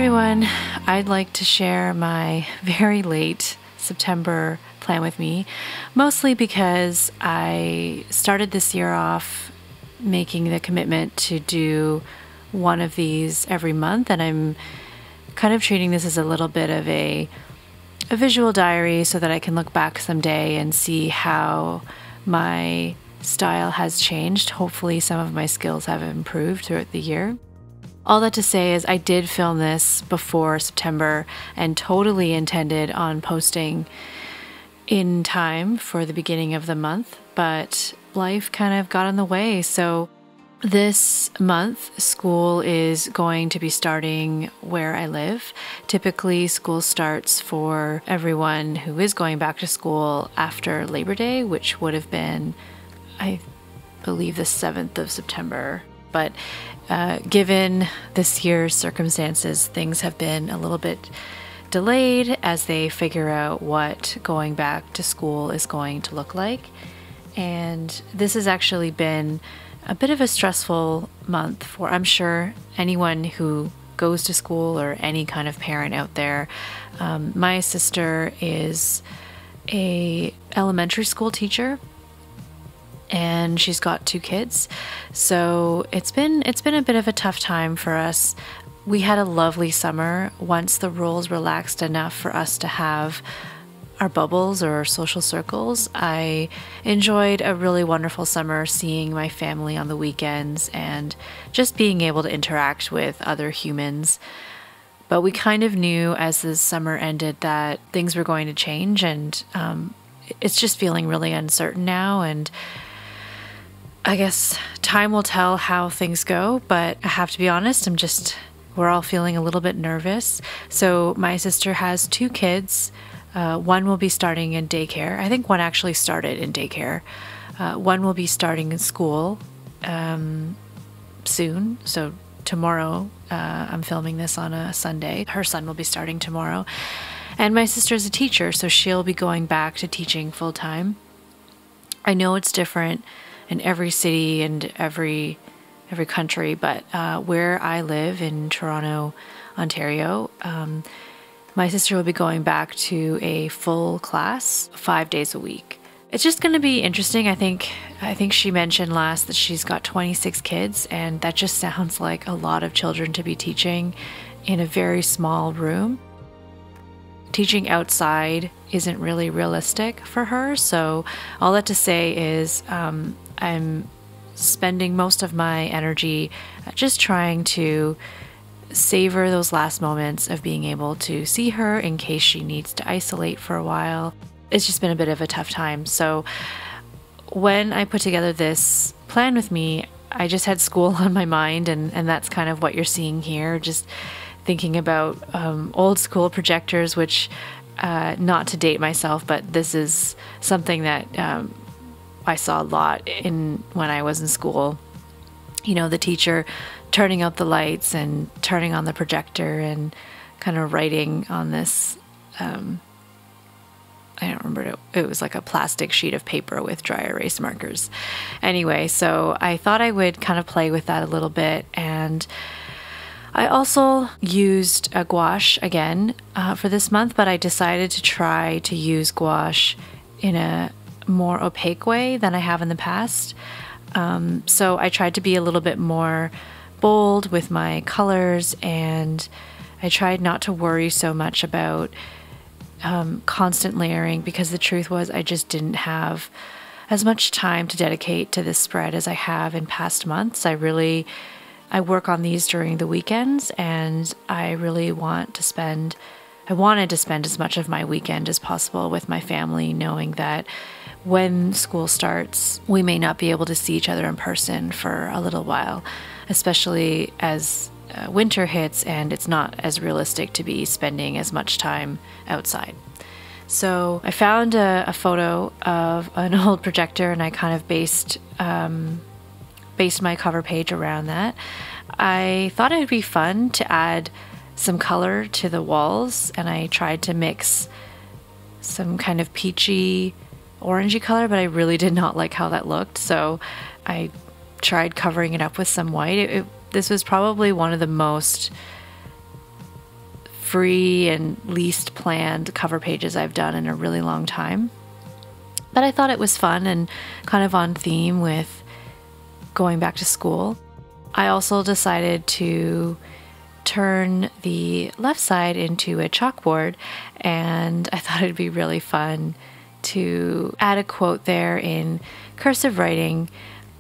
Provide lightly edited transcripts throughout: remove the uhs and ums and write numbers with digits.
everyone, I'd like to share my very late September plan with me, mostly because I started this year off making the commitment to do one of these every month, and I'm kind of treating this as a little bit of a visual diary so that I can look back someday and see how my style has changed. Hopefully some of my skills have improved throughout the year. All that to say is I did film this before September and totally intended on posting in time for the beginning of the month, but life kind of got in the way. So this month, school is going to be starting where I live. Typically, school starts for everyone who is going back to school after Labor Day, which would have been, I believe, the 7th of September. But given this year's circumstances, things have been a little bit delayed as they figure out what going back to school is going to look like. And this has actually been a bit of a stressful month for, I'm sure, anyone who goes to school or any kind of parent out there. My sister is an elementary school teacher, and she's got 2 kids. So it's been a bit of a tough time for us. We had a lovely summer once the rules relaxed enough for us to have our bubbles or social circles. I enjoyed a really wonderful summer seeing my family on the weekends and just being able to interact with other humans. But we kind of knew as the summer ended that things were going to change, and it's just feeling really uncertain now, and I guess time will tell how things go, but I have to be honest, we're all feeling a little bit nervous. So my sister has 2 kids. One will be starting in daycare. I think one actually started in daycare. One will be starting in school soon. So tomorrow, I'm filming this on a Sunday. Her son will be starting tomorrow. And my sister's a teacher, so she'll be going back to teaching full time. I know it's different in every city and every country, but where I live in Toronto, Ontario, my sister will be going back to a full class 5 days a week. It's just going to be interesting. I think she mentioned last that she's got 26 kids, and that just sounds like a lot of children to be teaching in a very small room. Teaching outside isn't really realistic for her, so all that to say is I'm spending most of my energy just trying to savor those last moments of being able to see her in case she needs to isolate for a while. It's just been a bit of a tough time. So when I put together this plan with me, I just had school on my mind, and that's kind of what you're seeing here. Just thinking about old school projectors, which not to date myself, but this is something that I saw a lot when I was in school. You know, the teacher turning out the lights and turning on the projector and kind of writing on this, I don't remember, it was like a plastic sheet of paper with dry erase markers. Anyway, so I thought I would kind of play with that a little bit, and I also used a gouache again for this month, but I decided to try to use gouache in a more opaque way than I have in the past. So I tried to be a little bit more bold with my colors, and I tried not to worry so much about constant layering, because the truth was I just didn't have as much time to dedicate to this spread as I have in past months. I work on these during the weekends, and I wanted to spend as much of my weekend as possible with my family, knowing that when school starts, we may not be able to see each other in person for a little while, especially as winter hits and it's not as realistic to be spending as much time outside. So I found a photo of an old projector, and I kind of based my cover page around that. I thought it would be fun to add some color to the walls, and I tried to mix some kind of peachy orangey color, but I really did not like how that looked, so I tried covering it up with some white. This was probably one of the most free and least planned cover pages I've done in a really long time. But I thought it was fun and kind of on theme with going back to school. I also decided to turn the left side into a chalkboard, and I thought it'd be really fun to add a quote there in cursive writing,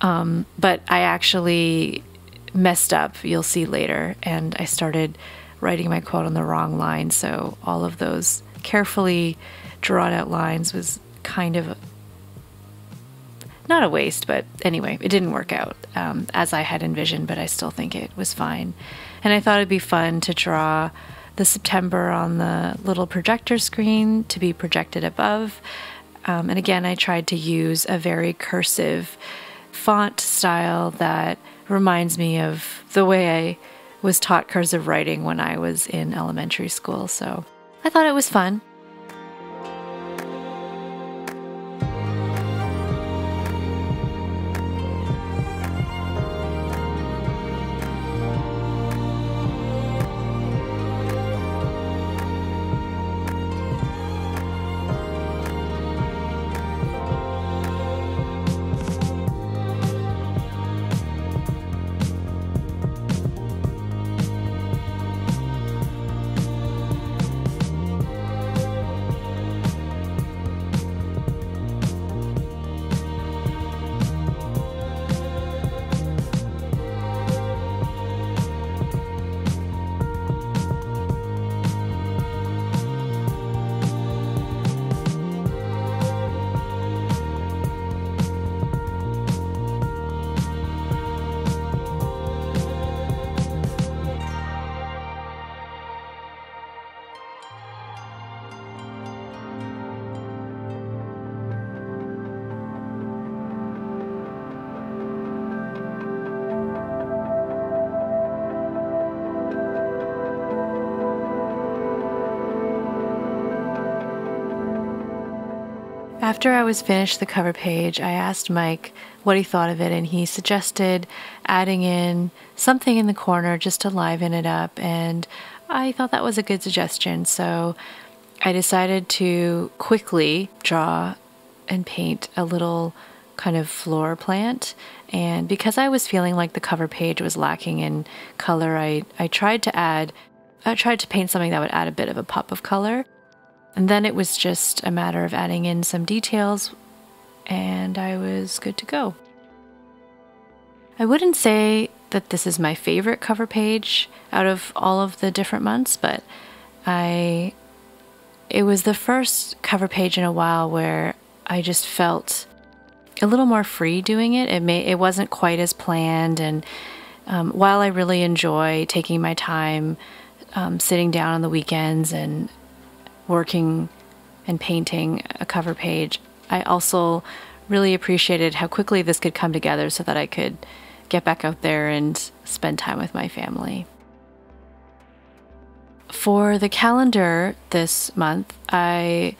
but I actually messed up, you'll see later, and I started writing my quote on the wrong line, so all of those carefully drawn out lines was kind of not a waste, but anyway, it didn't work out as I had envisioned, but I still think it was fine. And I thought it'd be fun to draw the September on the little projector screen to be projected above. And again, I tried to use a very cursive font style that reminds me of the way I was taught cursive writing when I was in elementary school. So I thought it was fun. After I was finished the cover page, I asked Mike what he thought of it, and he suggested adding in something in the corner just to liven it up, and I thought that was a good suggestion, so I decided to quickly draw and paint a little kind of floor plant. And because I was feeling like the cover page was lacking in color, I tried to paint something that would add a bit of a pop of color. And then it was just a matter of adding in some details, and I was good to go. I wouldn't say that this is my favorite cover page out of all of the different months, but it was the first cover page in a while where I just felt a little more free doing it. It wasn't quite as planned, and while I really enjoy taking my time sitting down on the weekends and working and painting a cover page, I also really appreciated how quickly this could come together so that I could get back out there and spend time with my family. For the calendar this month, I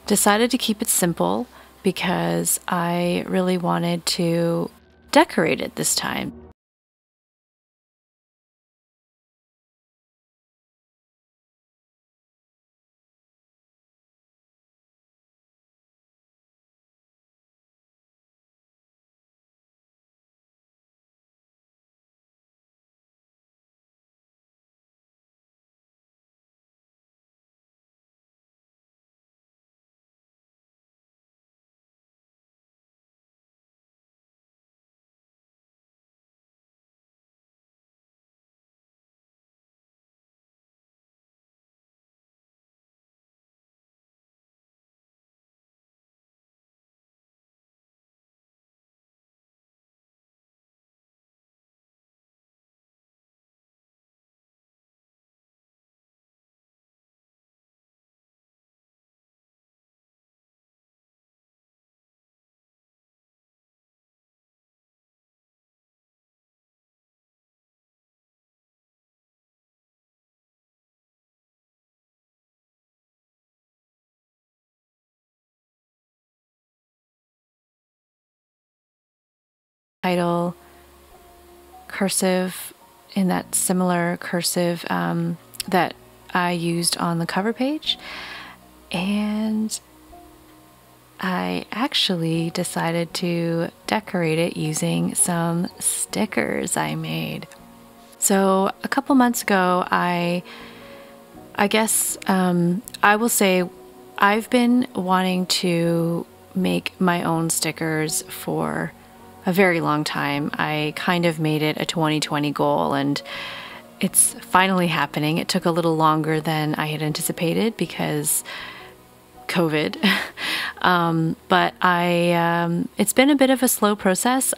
decided to keep it simple because I really wanted to decorate it this time. Title cursive in that similar cursive that I used on the cover page, and I actually decided to decorate it using some stickers I made. So a couple months ago, I guess I will say I've been wanting to make my own stickers for a very long time. I kind of made it a 2020 goal, and it's finally happening. It took a little longer than I had anticipated because COVID. But it's been a bit of a slow process.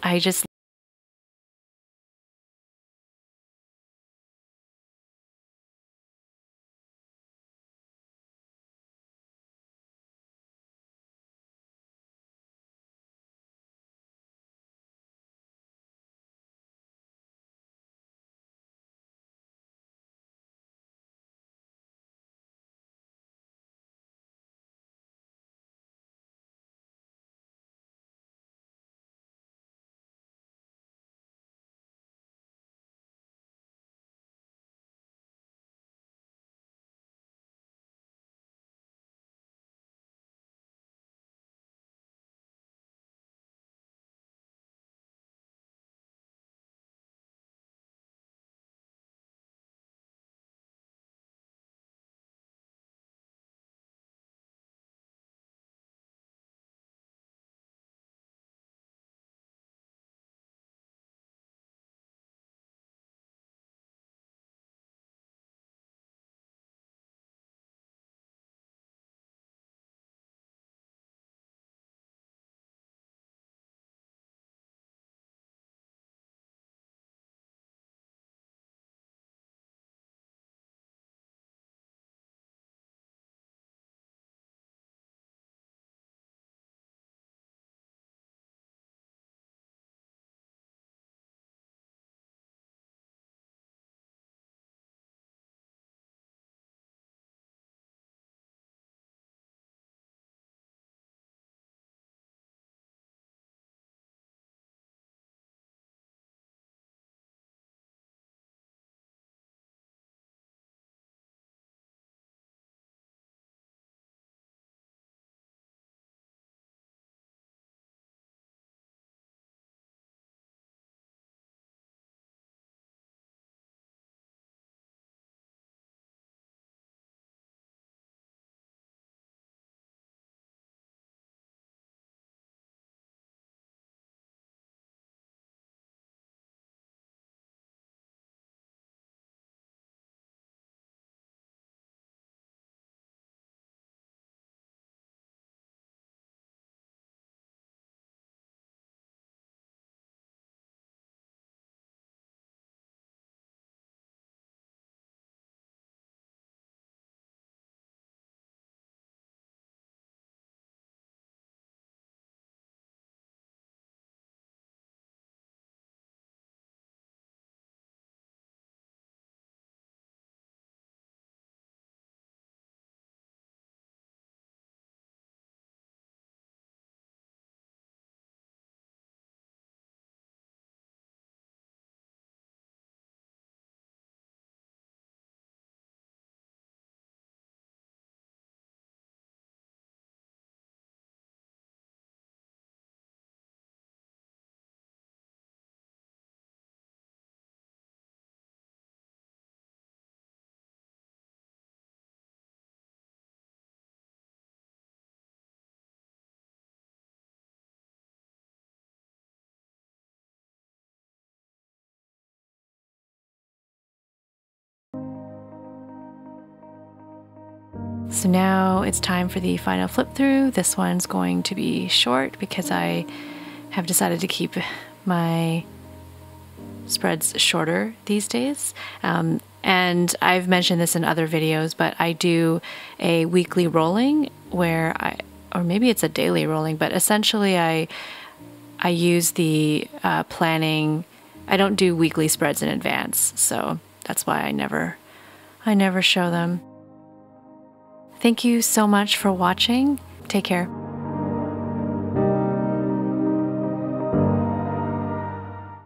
So now it's time for the final flip through. This one's going to be short because I have decided to keep my spreads shorter these days. And I've mentioned this in other videos, but I do a weekly rolling where or maybe it's a daily rolling, but essentially I use the planning. I don't do weekly spreads in advance, so that's why I never show them. Thank you so much for watching. Take care.